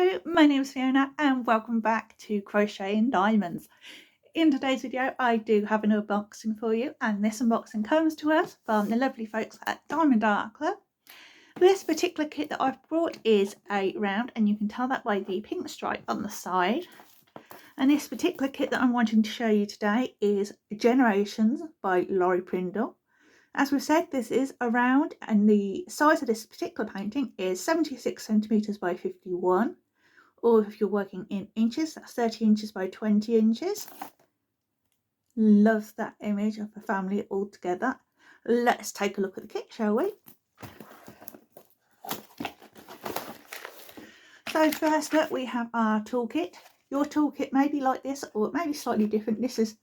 Hello, my name is Fiona and welcome back to Crocheting Diamonds. In today's video I do have an unboxing for you, and this unboxing comes to us from the lovely folks at Diamond Art Club. This particular kit that I've brought is a round, and you can tell that by the pink stripe on the side. And this particular kit that I'm wanting to show you today is Generations by Laurie Prindle. As we've said, this is a round, and the size of this particular painting is 76 centimetres by 51, or if you're working in inches, that's 30 inches by 20 inches. Love that image of a family all together. Let's take a look at the kit, shall we? So first up we have our toolkit. Your toolkit may be like this, or it may be slightly different. This is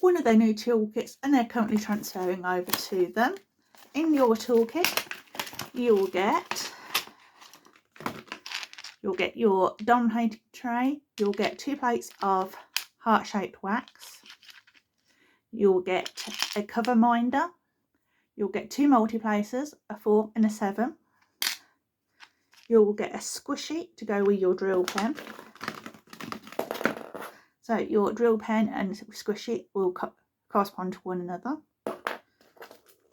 one of their new toolkits and they're currently transferring over to them. In your toolkit you'll get your diamond painting tray, you'll get 2 plates of heart-shaped wax, you'll get a cover minder, you'll get 2 multi-placers, a 4 and a 7, you'll get a squishy to go with your drill pen. So your drill pen and squishy will correspond to one another.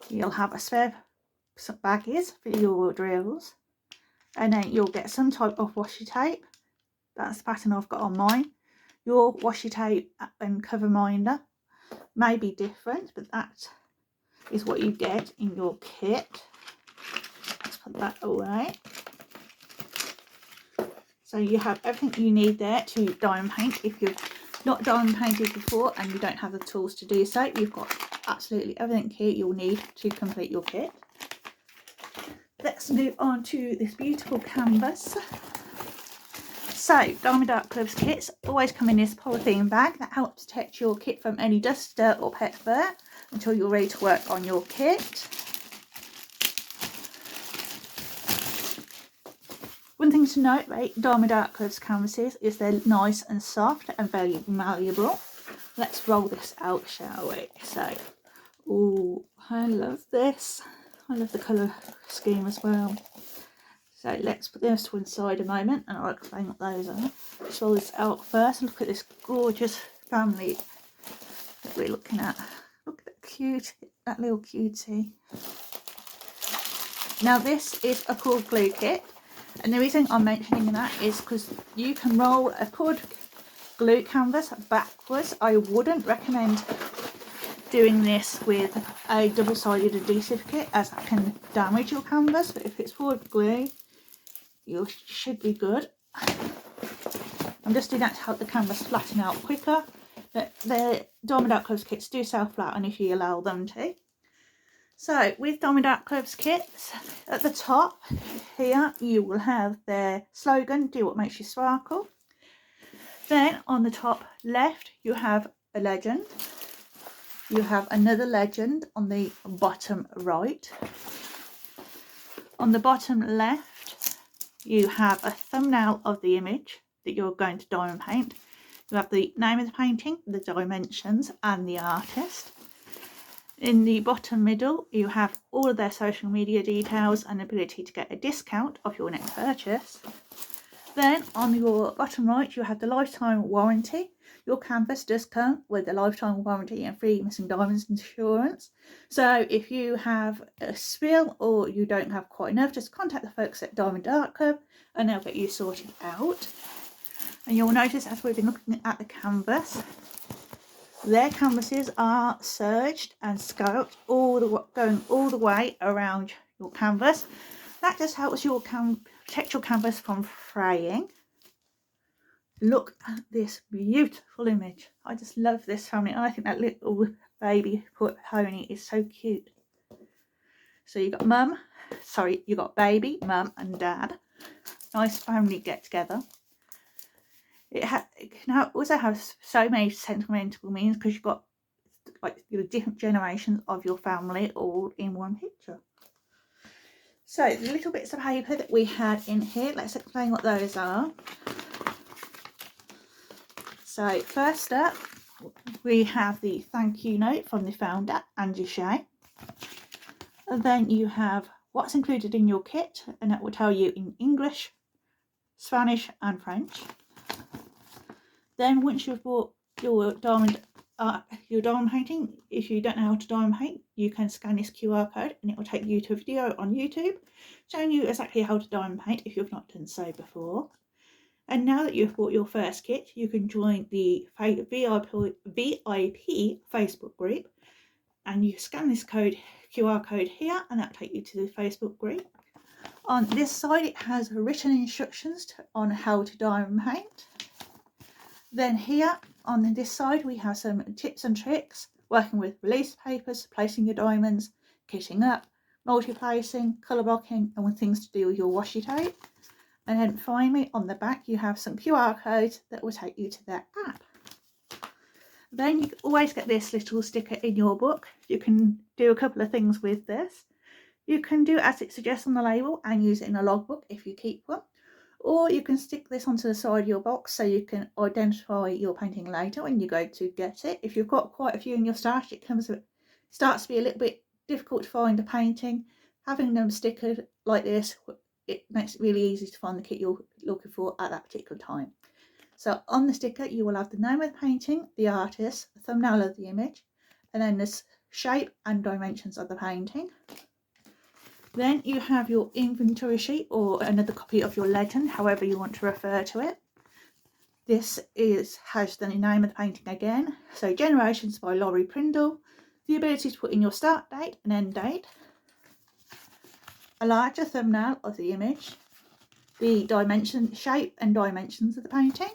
You'll have a spare baggies for your drills, and then you'll get some type of washi tape. That's the pattern I've got on mine. Your washi tape and cover minder may be different, but that is what you get in your kit. Let's put that away. So you have everything you need there to diamond paint. If you've not diamond painted before and you don't have the tools to do so, you've got absolutely everything here you'll need to complete your kit. Let's move on to this beautiful canvas. So Diamond Art Club's kits always come in this polythene bag that helps protect your kit from any dust, dirt or pet fur until you're ready to work on your kit. One thing to note about Diamond Art Club's canvases is they're nice and soft and very malleable. Let's roll this out, shall we? So, oh, I love this. I love the colour scheme as well. So let's put those to one side a moment and I'll explain what those are. Let's roll this out first. Look at this gorgeous family that we're looking at. Look at that little cutie. Now this is a cord glue kit. And the reason I'm mentioning that is because you can roll a cord glue canvas backwards. I wouldn't recommend doing this with a double-sided adhesive kit, as that can damage your canvas, but if it's cord glue you should be good. I'm just doing that to help the canvas flatten out quicker. But the Diamond Art Club's kits do self-flatten if you allow them to. So with Diamond Art Club's kits, at the top here you will have their slogan, do what makes you sparkle. Then on the top left you have a legend. You have another legend on the bottom right. On the bottom left you have a thumbnail of the image that you're going to diamond paint. You have the name of the painting, the dimensions and the artist. In the bottom middle you have all of their social media details and ability to get a discount off your next purchase. Then on your bottom right you have the lifetime warranty. Your canvas does come with a lifetime warranty and free missing diamonds insurance. So if you have a spill or you don't have quite enough, just contact the folks at Diamond Art Club and they'll get you sorted out. And you'll notice as we've been looking at the canvas, their canvases are serged and scalloped going all the way around your canvas. That just helps protect your canvas from fraying. Look at this beautiful image. I just love this family. I think that little baby pony is so cute. So you got baby, mum and dad. Nice family get together. It can also have so many sentimental meanings because you've got like the different generations of your family all in one picture. So the little bits of paper that we had in here, let's explain what those are. So first up we have the thank you note from the founder, Angie Shea. And then you have what's included in your kit, and that will tell you in English, Spanish and French. Then once you've bought your diamond painting, if you don't know how to diamond paint, you can scan this QR code and it will take you to a video on YouTube showing you exactly how to diamond paint if you've not done so before. And now that you've bought your first kit, you can join the VIP Facebook group, and you scan this QR code here, and that'll take you to the Facebook group. On this side, it has written instructions on how to diamond paint. Then here on this side, we have some tips and tricks working with release papers, placing your diamonds, kitting up, multi-placing, colour blocking, and with things to do with your washi tape. And then finally on the back you have some QR codes that will take you to their app. Then you always get this little sticker in your book. You can do a couple of things with this. You can do as it suggests on the label and use it in a logbook if you keep one. Or you can stick this onto the side of your box so you can identify your painting later when you go to get it. If you've got quite a few in your stash, it starts to be a little bit difficult to find a painting. Having them stickered like this, it makes it really easy to find the kit you're looking for at that particular time. So on the sticker you will have the name of the painting, the artist, the thumbnail of the image, and then the shape and dimensions of the painting. Then you have your inventory sheet or another copy of your legend, however you want to refer to it. This has the name of the painting again. So Generations by Laurie Prindle. The ability to put in your start date and end date. A larger thumbnail of the image, the shape and dimensions of the painting,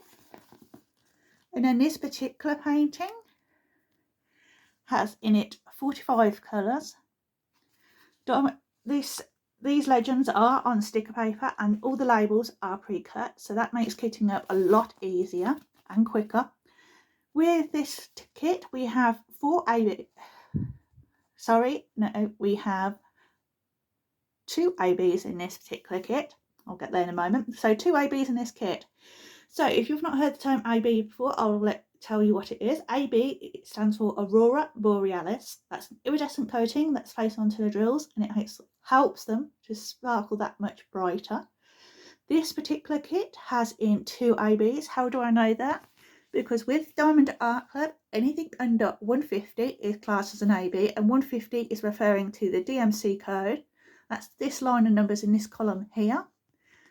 and then this particular painting has in it 45 colours. These legends are on sticker paper and all the labels are pre-cut, so that makes kitting up a lot easier and quicker. With this kit we have we have 2 ABs in this particular kit. I'll get there in a moment. So 2 ABs in this kit. So if you've not heard the term AB before, I'll tell you what it is. AB, it stands for Aurora Borealis. That's an iridescent coating that's placed onto the drills, and it helps them to sparkle that much brighter. This particular kit has in 2 ABs. How do I know that? Because with Diamond Art Club, anything under 150 is classed as an AB, and 150 is referring to the DMC code. That's this line of numbers in this column here.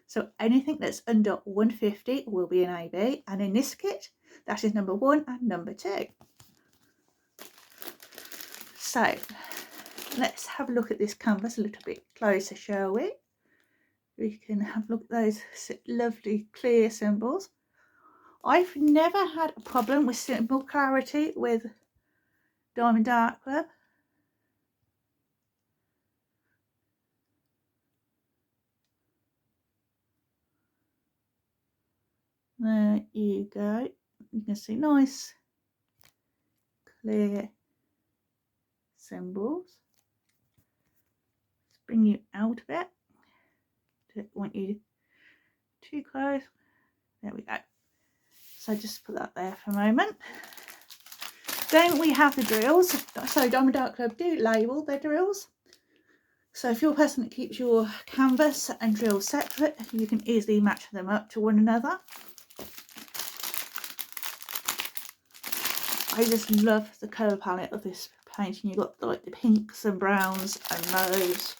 So anything that's under 150 will be an AB, and in this kit that is number 1 and number 2. So let's have a look at this canvas a little bit closer, shall we? We can have a look at those lovely clear symbols. I've never had a problem with symbol clarity with Diamond Art Club. There you go. You can see nice clear symbols. Let's bring you out of it. Don't want you too close. There we go. So just put that there for a moment. Then we have the drills. So Diamond Art Club do label their drills. So if you're a person that keeps your canvas and drills separate, you can easily match them up to one another. I just love the colour palette of this painting. You've got like the pinks and browns and mauves.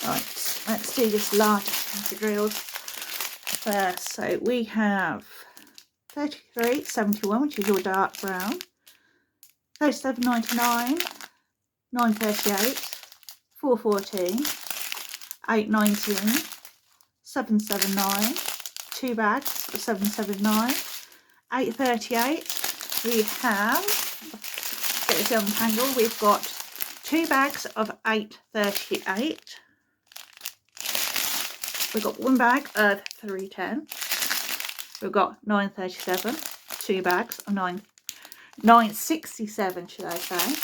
Right, let's do this larger pack of drills first. So we have 3371, which is your dark brown, 3799, 938, 414, 819, 779, 2 bags of 779, 838. We have, get this untangled, we've got 2 bags of 838. We've got 1 bag of 310. We've got 937, 2 bags of 967, should I say.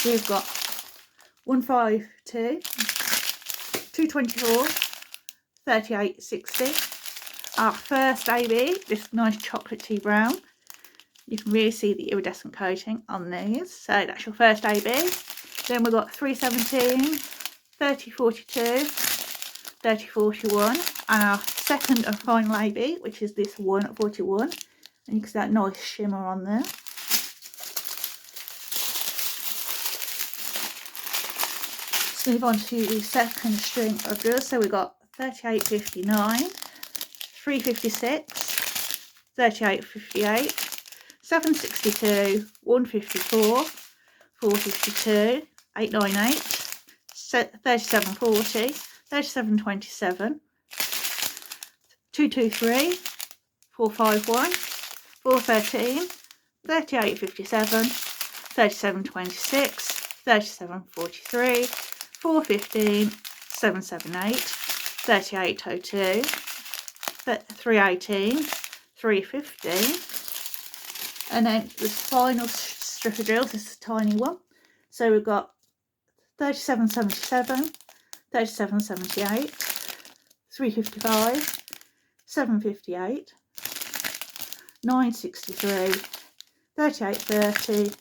we've got 152, 224, 3860. Our first AB, this nice chocolatey brown. You can really see the iridescent coating on these. So that's your first AB. Then we've got 317, 3042, 3041, and our second and final AB, which is this 141. And you can see that nice shimmer on there. Let's move on to the second string of drills. So we've got 3859, 356, 3858, 762, 154, 452, 898, 3740, 3727, 223, 451, 413, 3857, 3726, 3743, 415, 778, 3802, 318, 315, and then the final strip of drills is a tiny one. So we've got 3777, 3778, 355, 758, 963, 3830,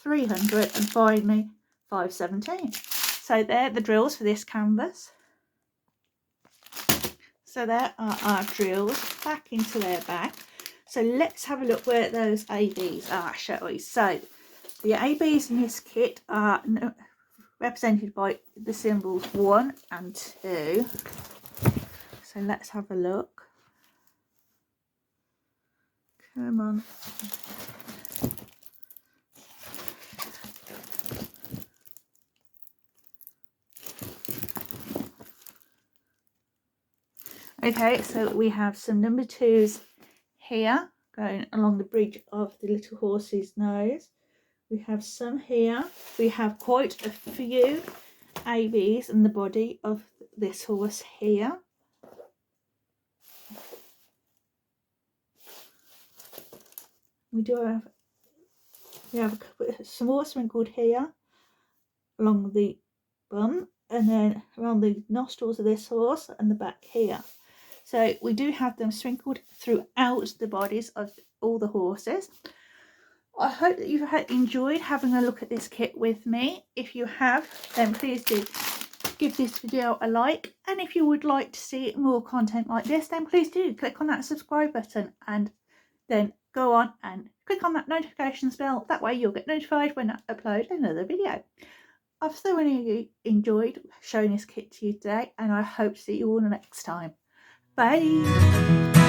300, and finally 517. So they're the drills for this canvas. So there are our drills back into their bag. So let's have a look where those ABs are, shall we? So the ABs in this kit are represented by the symbols 1 and 2. So let's have a look. Come on. Okay, so we have some number 2s here going along the bridge of the little horse's nose. We have some here. We have quite a few ABs in the body of this horse here. We have some more sprinkled here along the bum, and then around the nostrils of this horse and the back here. So we do have them sprinkled throughout the bodies of all the horses. I hope that you've enjoyed having a look at this kit with me. If you have, then please do give this video a like, and if you would like to see more content like this, then please do click on that subscribe button and then go on and click on that notifications bell. That way you'll get notified when I upload another video. I've thoroughly enjoyed showing this kit to you today, and I hope to see you all next time. Bye.